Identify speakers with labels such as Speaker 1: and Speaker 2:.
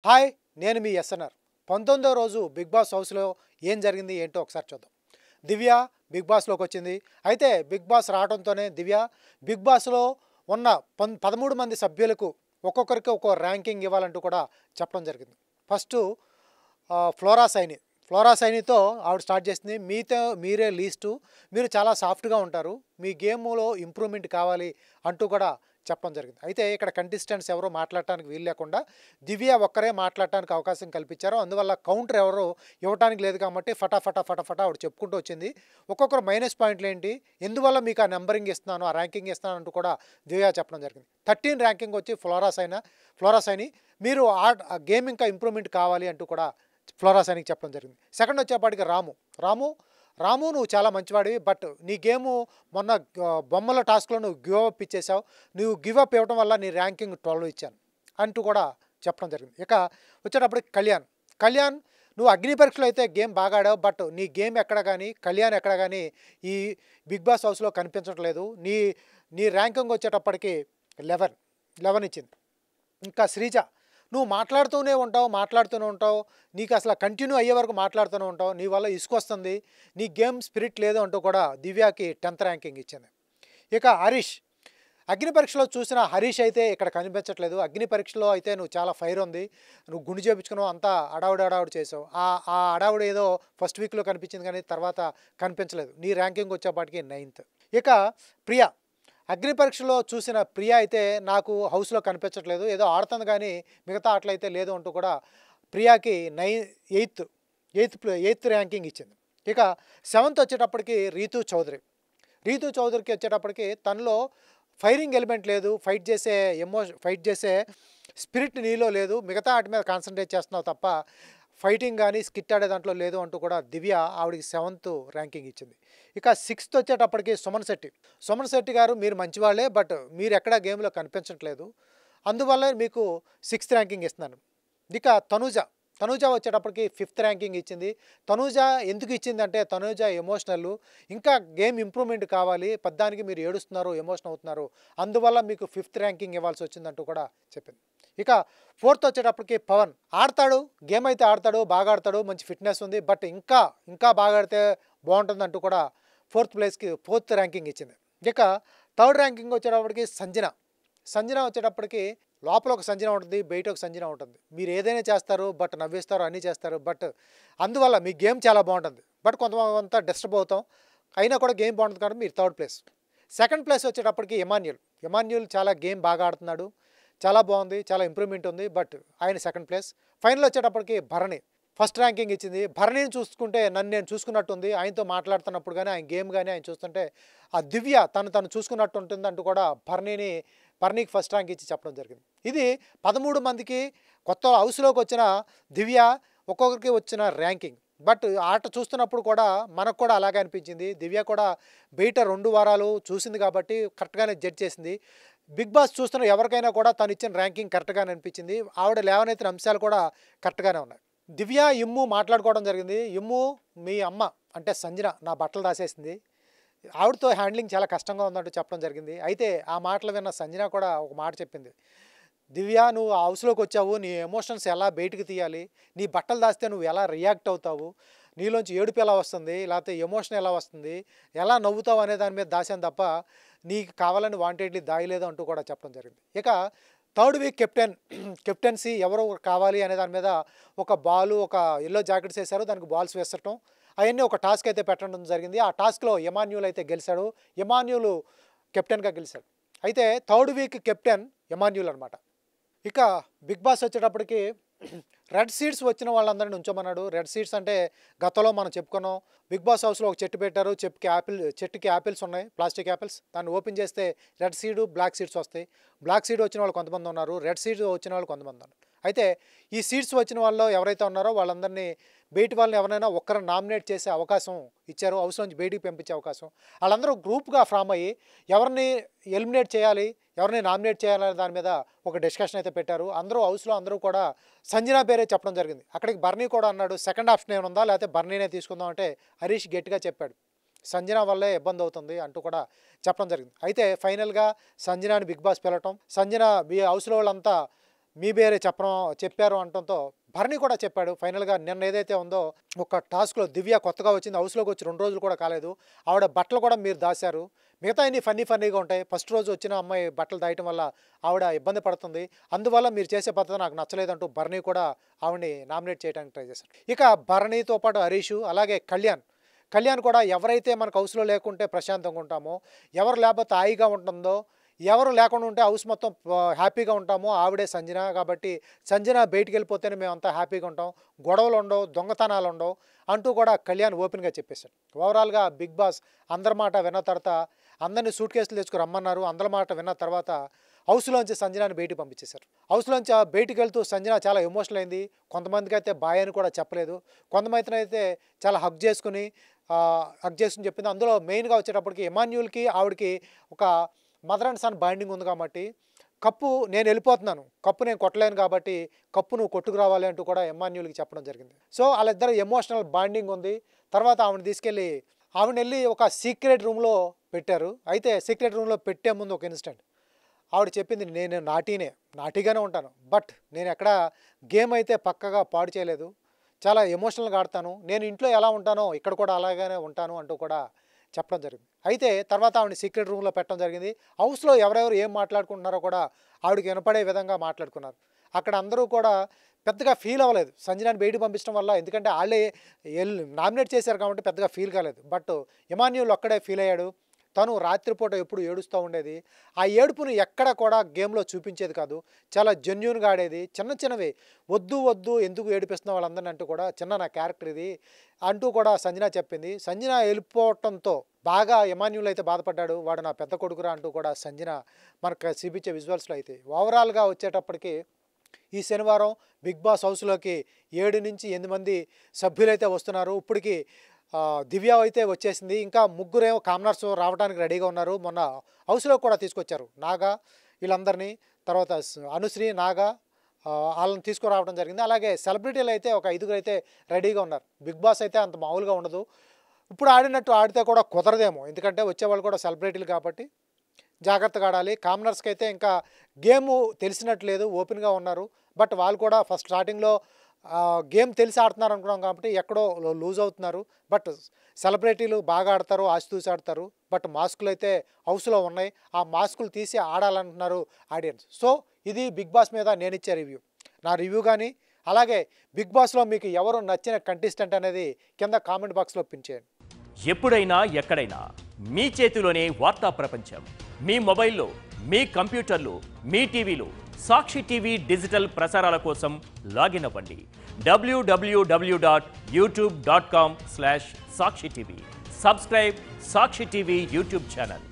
Speaker 1: Hi! నేను మీ SNR. 19వ రోజు 'big boss' హౌస్‌లో ఏం జరిగింది ఏంటో ఒకసారి చూద్దాం. దివ్య బిగ్ బాస్‌లోకొచ్చింది. అయితే బిగ్ బాస్ రావడంతోనే దివ్య బిగ్ బాస్‌లో ఉన్న 13 మంది సభ్యులకు ఒక్కొక్కరికి ఒక్కో ర్యాంకింగ్ ఇవ్వాలంటూ కూడా చెప్పడం జరిగింది. First flora Saini. ఫ్లోరా సైనితో ఆవిడ స్టార్ట్ చేసింది. మీతో మీరే లీస్టు. మీరు చాలా సాఫ్ట్‌గా ఉంటారు. మీ గేమ్‌లో ఇంప్రూవ్‌మెంట్ కావాలి అంటూ కూడా చెప్పడం జరిగింది. అయితే ఇక్కడ కంటెస్టెంట్స్ ఎవరు మాట్లాడటానికి వీలు లేకుండా దివ్య ఒక్కరే మాట్లాడటానికి అవకాశం కల్పించారు. అందువల్ల కౌంటర్ ఎవరు ఇవ్వటానికి లేదు కాబట్టి ఫటాఫటా ఆవిడ చెప్పుకుంటూ వచ్చింది. ఒక్కొక్కరు మైనస్ పాయింట్లేంటి, ఎందువల్ల మీకు ఆ నంబరింగ్ ఇస్తున్నాను, ఆ ర్యాంకింగ్ ఇస్తున్నాను అంటూ కూడా దివ్య చెప్పడం జరిగింది. 13 ర్యాంకింగ్ వచ్చి ఫ్లోరా సైని. మీరు ఆ గేమ్ ఇంకా ఇంప్రూవ్‌మెంట్ కావాలి అంటూ కూడా ఫ్లోరా సైనికి చెప్పడం జరిగింది. సెకండ్ వచ్చేపాటికి రాము, రాము నువ్వు చాలా మంచివాడివి. బట్ నీ గేము మొన్న బొమ్మల టాస్క్‌లో నువ్వు గివ్ అప్ ఇచ్చేసావు. నువ్వు గివ్ అప్ ఇవ్వడం వల్ల నీ ర్యాంకింగ్ 12 ఇచ్చాను అంటూ కూడా చెప్పడం జరిగింది. ఇక వచ్చేటప్పటికి కళ్యాణ్ నువ్వు అగ్ని పరీక్షలో అయితే గేమ్ బాగా ఆడావు. బట్ నీ గేమ్ ఎక్కడ గానీ, కళ్యాణ్ ఎక్కడ గానీ ఈ బిగ్ బాస్ హౌస్‌లో కనిపించట్లేదు. నీ నీ ర్యాంకింగ్ వచ్చేటప్పటికి 11 ఇచ్చింది. ఇంకా శ్రీజ నువ్వు మాట్లాడుతూనే ఉంటావు. నీకు అసల కంటిన్యూ అయ్యే వరకు మాట్లాడుతూనే ఉంటావు. నీ వల్ల ఇసుకొస్తుంది. నీ గేమ్ స్పిరిట్ లేదు అంటూ కూడా దివ్యకి 10th ర్యాంకింగ్ ఇచ్చింది. ఇక అగ్ని పరీక్షలో చూసిన హరీష్ అయితే ఇక్కడ కనిపించట్లేదు. అగ్ని పరీక్షలో అయితే నువ్వు చాలా ఫైర్ ఉంది. నువ్వు గుండు చేపించుకున్నావు, అంతా హడావుడి చేసావు. ఆ హడావుడి ఏదో ఫస్ట్ వీక్‌లో కనిపించింది కానీ తర్వాత కనిపించలేదు. నీ ర్యాంకింగ్ వచ్చేపాటికి 9th. ఇక ప్రియ అగ్ని పరీక్షలో చూసిన ప్రియ అయితే నాకు హౌస్‌లో కనిపించట్లేదు. ఏదో ఆడుతుంది కానీ మిగతా ఆటలైతే లేదు అంటూ కూడా ప్రియాకి 8th ర్యాంకింగ్ ఇచ్చింది. ఇక 7th వచ్చేటప్పటికి రీతూ చౌదరికి వచ్చేటప్పటికి తనలో ఫైరింగ్ ఎలిమెంట్ లేదు. ఫైట్ చేసే స్పిరిట్ నీలో లేదు. మిగతా ఆటి మీద కాన్సంట్రేట్ చేస్తున్నావు తప్ప ఫైటింగ్ కానీ, స్కిట్ ఆడే దాంట్లో లేదు అంటూ కూడా దివ్య ఆవిడకి 7th ర్యాంకింగ్ ఇచ్చింది. ఇక 6th వచ్చేటప్పటికి సుమన్ శెట్టి గారు మీరు మంచివాళ్ళే. బట్ మీరు ఎక్కడా గేమ్‌లో కనిపించట్లేదు. అందువల్ల మీకు 6th ర్యాంకింగ్ ఇస్తున్నాను. ఇక తనూజ వచ్చేటప్పటికి 5th ర్యాంకింగ్ ఇచ్చింది. తనూజ ఎందుకు ఇచ్చిందంటే తనూజ ఎమోషనల్. ఇంకా గేమ్ ఇంప్రూవ్‌మెంట్ కావాలి. పద్దానికి మీరు ఏడుస్తున్నారు, ఎమోషన్ అవుతున్నారు. అందువల్ల మీకు 5th ర్యాంకింగ్ ఇవ్వాల్సి వచ్చిందంటూ కూడా చెప్పింది. ఇక 4th వచ్చేటప్పటికి పవన్ గేమ్ అయితే ఆడతాడు, బాగా ఆడతాడు, మంచి ఫిట్‌నెస్ ఉంది. బట్ ఇంకా బాగా ఆడితే బాగుంటుందంటూ కూడా 4th ర్యాంకింగ్ ఇచ్చింది. ఇక 3rd ర్యాంకింగ్ వచ్చేటప్పటికి సంజన వచ్చేటప్పటికి లోపల ఒక సంజన ఉంటుంది, బయట ఒక సంజన ఉంటుంది. మీరు ఏదైనా చేస్తారు, బట్ నవ్విస్తారు, అన్నీ చేస్తారు. బట్ అందువల్ల మీ గేమ్ చాలా బాగుంటుంది. బట్ కొంత డిస్టర్బ్ అవుతాం. అయినా కూడా గేమ్ బాగుంటుంది కాబట్టి మీరు 3rd ప్లేస్. సెకండ్ ప్లేస్ వచ్చేటప్పటికి ఎమాన్యూల్ చాలా గేమ్ బాగా ఆడుతున్నాడు. చాలా బాగుంది, చాలా ఇంప్రూవ్‌మెంట్ ఉంది. బట్ ఆయన సెకండ్ ప్లేస్. ఫైనల్ వచ్చేటప్పటికి భరణి ఫస్ట్ ర్యాంకింగ్ ఇచ్చింది. భరణిని చూసుకుంటే నన్ను నేను చూసుకున్నట్టుంది. ఆయనతో మాట్లాడుతున్నప్పుడు కానీ, ఆయన గేమ్ కానీ ఆయన చూస్తుంటే ఆ దివ్య తను చూసుకున్నట్టు ఉంటుంది అంటూ కూడా భరణికి ఫస్ట్ ర్యాంక్ ఇచ్చి చెప్పడం జరిగింది. ఇది 13 మందికి కొత్త హౌస్‌లోకి వచ్చిన దివ్య ఒక్కొక్కరికి వచ్చిన ర్యాంకింగ్. బట్ ఆట చూస్తున్నప్పుడు కూడా మనకు కూడా అలాగే అనిపించింది. దివ్య కూడా బయట 2 వారాలు చూసింది కాబట్టి కరెక్ట్‌గానే జడ్జ్ చేసింది. బిగ్ బాస్ చూస్తున్న ఎవరికైనా కూడా తను ఇచ్చిన ర్యాంకింగ్ కరెక్ట్‌గానే అనిపించింది. ఆవిడ లేవనెత్తిన అంశాలు కూడా కరెక్ట్‌గానే ఉన్నాయి. దివ్య, ఇమ్ము మాట్లాడుకోవడం జరిగింది. ఇమ్ము మీ అమ్మ అంటే సంజన నా బట్టలు దాసేసింది. ఆవిడతో హ్యాండ్లింగ్ చాలా కష్టంగా ఉందంటూ చెప్పడం జరిగింది. అయితే ఆ మాటలు విన్న సంజన కూడా ఒక మాట చెప్పింది. దివ్య నువ్వు ఆ హౌస్‌లోకి వచ్చావు. నీ ఎమోషన్స్ ఎలా బయటికి తీయాలి? నీ బట్టలు దాస్తే నువ్వు ఎలా రియాక్ట్ అవుతావు? నీలోంచి ఏడుపు ఎలా వస్తుంది? లేకపోతే ఎమోషన్ ఎలా వస్తుంది? ఎలా నవ్వుతావు అనే దాని మీద దాసాను తప్ప నీకు కావాలని వాంటెడ్‌లీ దాయలేదు అంటూ కూడా చెప్పడం జరిగింది. ఇక థర్డ్ వీక్ కెప్టెన్సీ ఎవరు కావాలి అనే దాని మీద ఒక యెల్లో జాకెట్స్ ఏసారు. దానికి బాల్స్ వేసటం అయన్నీ ఒక టాస్క్ అయితే పెట్టడం జరిగింది. ఆ టాస్క్‌లో ఎమాన్యూల్ అయితే గెలిచాడు. ఎమాన్యూల్ కెప్టెన్‌గా గెలిచాడు. అయితే థర్డ్ వీక్ కెప్టెన్ ఎమాన్యూల్ అనమాట. ఇక బిగ్ బాస్ వచ్చేటప్పటికి రెడ్ సీడ్స్ వచ్చిన వాళ్ళందరిని ఉంచమన్నాడు. రెడ్ సీడ్స్ అంటే గతంలో మనం చెప్పుకున్నాం. బిగ్ బాస్ హౌస్‌లో ఒక చెట్టు పెట్టారు. చెట్టుకి యాపిల్స్ ఉన్నాయి, ప్లాస్టిక్ యాపిల్స్. దాన్ని ఓపెన్ చేస్తే రెడ్ సీడ్, బ్లాక్ సీడ్స్ వస్తాయి. బ్లాక్ సీడ్ వచ్చిన వాళ్ళు కొంతమంది ఉన్నారు. రెడ్ సీడ్ వచ్చిన వాళ్ళు కొంతమంది ఉన్నారు. అయితే ఈ సీడ్స్ వచ్చిన వాళ్ళు ఎవరైతే ఉన్నారో వాళ్ళందరినీ బయటి వాళ్ళని ఎవరైనా ఒక్కరిని నామినేట్ చేసే అవకాశం ఇచ్చారు. హౌస్ నుంచి బయటికి పంపించే అవకాశం. వాళ్ళందరూ గ్రూప్‌గా ఫామ్ అయ్యి ఎవరిని ఎలిమినేట్ చేయాలి, ఎవరిని నామినేట్ చేయాలనే దాని మీద ఒక డిస్కషన్ అయితే పెట్టారు. హౌస్‌లో అందరూ కూడా సంజన పేరే చెప్పడం జరిగింది. అక్కడికి బర్నీ కూడా అన్నాడు సెకండ్ ఆప్షన్ ఏమైనా ఉందా, లేకపోతే బర్నీనే తీసుకుందాం అంటే హరీష్ గట్టిగా చెప్పాడు. సంజన వల్లే ఇబ్బంది అవుతుంది అంటూ కూడా చెప్పడం జరిగింది. అయితే ఫైనల్‌గా సంజనాని బిగ్ బాస్ పిలవటం, సంజన హౌస్‌లో వాళ్ళంతా మీ పేరే చెప్పారు అనటంతో భరణి కూడా చెప్పాడు. ఫైనల్‌గా నిన్న ఏదైతే ఉందో ఒక టాస్క్‌లో దివ్య కొత్తగా వచ్చింది. హౌస్‌లోకి వచ్చి 2 రోజులు కూడా కాలేదు. ఆవిడ బట్టలు కూడా మీరు దాచారు. మిగతాయన్ని ఫన్నీగా ఉంటాయి. ఫస్ట్ రోజు వచ్చిన అమ్మాయి బట్టలు దాయటం వల్ల ఆవిడ ఇబ్బంది పడుతుంది. అందువల్ల మీరు చేసే పద్ధతి నాకు నచ్చలేదంటూ భరణి కూడా ఆవిడని నామినేట్ చేయడానికి ట్రై చేశారు. ఇక భరణితో పాటు హరీషు అలాగే కళ్యాణ్ కూడా ఎవరైతే మనకు హౌస్‌లో లేకుంటే ప్రశాంతంగా ఉంటామో, ఎవరు లేకపోతే హాయిగా ఉంటుందో, ఎవరు లేకుండా ఉంటే హౌస్ మొత్తం హ్యాపీగా ఉంటామో ఆవిడే సంజన. కాబట్టి సంజన బయటికి వెళ్ళిపోతేనే మేమంతా హ్యాపీగా ఉంటాం, గొడవలు ఉండవు, దొంగతనాలు ఉండవు అంటూ కూడా కళ్యాణ్ ఓపెన్గా చెప్పేశాడు. ఓవరాల్గా బిగ్ బాస్ అందరి మాట విన్న తర్వాత అందరినీ సూట్ కేసులు తెచ్చుకు రమ్మన్నారు. అందరి మాట విన్న తర్వాత హౌస్లోంచి సంజనాని బయటికి పంపించేశారు. హౌస్లోంచి బయటికి వెళ్తూ సంజన చాలా ఎమోషనల్ అయింది. కొంతమందికి అయితే బాయ్ అని కూడా చెప్పలేదు, కొంతమంది అయితే చాలా హగ్ చేసుకుని చెప్పింది. అందులో మెయిన్గా వచ్చేటప్పటికి ఎమాన్యుల్కి ఆవిడకి ఒక మదర్ అండ్ సన్ బాండింగ్ ఉంది కాబట్టి కప్పు నేను వెళ్ళిపోతున్నాను, కప్పు నేను కొట్టలేను కాబట్టి కప్పు నువ్వు కొట్టుకురావాలి అంటూ కూడా ఎమాన్యుల్కి చెప్పడం జరిగింది. సో వాళ్ళిద్దరు ఎమోషనల్ బాండింగ్ ఉంది. తర్వాత ఆవిడని వెళ్ళి ఒక సీక్రెట్ రూమ్లో పెట్టారు. అయితే సీక్రెట్ రూమ్లో పెట్టే ముందు ఒక ఇన్సిడెంట్ ఆవిడ చెప్పింది, నేను నాటీగానే ఉంటాను, బట్ నేను ఎక్కడ గేమ్ అయితే పక్కగా పాడు చేయలేదు, చాలా ఎమోషనల్గా ఆడతాను, నేను ఇంట్లో ఎలా ఉంటానో ఇక్కడ కూడా అలాగే ఉంటాను అంటూ కూడా చెప్పడం జరిగింది. అయితే తర్వాత ఆవిడని సీక్రెట్ రూమ్లో పెట్టడం జరిగింది. హౌస్లో ఎవరెవరు ఏం మాట్లాడుకుంటున్నారో కూడా ఆవిడకి వినపడే విధంగా మాట్లాడుకున్నారు. అక్కడ అందరూ కూడా పెద్దగా ఫీల్ అవ్వలేదు సంజనాని బయటికి పంపించడం వల్ల, ఎందుకంటే వాళ్ళే నామినేట్ చేశారు కాబట్టి పెద్దగా ఫీల్ కాలేదు. బట్ ఎమాన్యుల్ ఒక్కడే ఫీల్ అయ్యాడు. తను రాత్రిపూట ఎప్పుడు ఏడుస్తూ ఉండేది. ఆ ఏడుపుని ఎక్కడ కూడా గేమ్లో చూపించేది కాదు, చాలా జెన్యూన్గా ఆడేది. చిన్నవి వద్దు ఎందుకు ఏడిపిస్తున్న వాళ్ళందరినీ అంటూ కూడా నా క్యారెక్టర్ ఇది అంటూ కూడా సంజన చెప్పింది. సంజన వెళ్ళిపోవటంతో బాగా ఎమాన్యుల్ అయితే బాధపడ్డాడు. వాడు నా పెద్ద కొడుకురా అంటూ కూడా సంజన మనకు చూపించే విజువల్స్లో అయితే. ఓవరాల్గా వచ్చేటప్పటికి ఈ శనివారం బిగ్ బాస్ హౌస్లోకి 7 నుంచి 8 మంది సభ్యులైతే వస్తున్నారు. ఇప్పటికి దివ్య అయితే వచ్చేసింది. ఇంకా 3 కామనర్స్ రావడానికి రెడీగా ఉన్నారు. మొన్న హౌస్లో కూడా తీసుకొచ్చారు నాగా వీళ్ళందరినీ, తర్వాత అనుశ్రీ, నాగా వాళ్ళని తీసుకురావడం జరిగింది. అలాగే సెలబ్రిటీలు అయితే ఒక 5 అయితే రెడీగా ఉన్నారు. బిగ్ బాస్ అయితే అంత మామూలుగా ఉండదు. ఇప్పుడు ఆడినట్టు ఆడితే కూడా కుదరదేమో, ఎందుకంటే వచ్చేవాళ్ళు కూడా సెలబ్రిటీలు కాబట్టి జాగ్రత్తగా ఆడాలి. కామనర్స్కి అయితే ఇంకా గేము తెలిసినట్లేదు, ఓపెన్గా ఉన్నారు. బట్ వాళ్ళు కూడా ఫస్ట్ స్టార్టింగ్లో గేమ్ తెలిసి ఆడుతున్నారు అనుకున్నాం కాబట్టి ఎక్కడో లూజ్ అవుతున్నారు. బట్ సెలబ్రిటీలు బాగా ఆడతారు, ఆశతూసి ఆడతారు. బట్ మాస్కులు అయితే హౌస్లో ఉన్నాయి, ఆ మాస్కులు తీసి ఆడాలంటున్నారు ఆడియన్స్. సో ఇది బిగ్ బాస్ మీద నేను ఇచ్చే రివ్యూ. నా రివ్యూ కానీ అలాగే బిగ్ బాస్లో మీకు ఎవరు నచ్చిన కంటెస్టెంట్ అనేది కింద కామెంట్ బాక్స్లో పిన్ చేయండి.
Speaker 2: ఎప్పుడైనా ఎక్కడైనా మీ చేతిలోనే వార్తా ప్రపంచం. మీ మొబైల్లో, మీ కంప్యూటర్లో, మీ టీవీలో సాక్షి టీవీ డిజిటల్ ప్రసారాల కోసం లాగిన్ అవ్వండి www.youtube.com/సాక్షి టీవీ. సబ్స్క్రైబ్ సాక్షి టీవీ యూట్యూబ్ ఛానల్.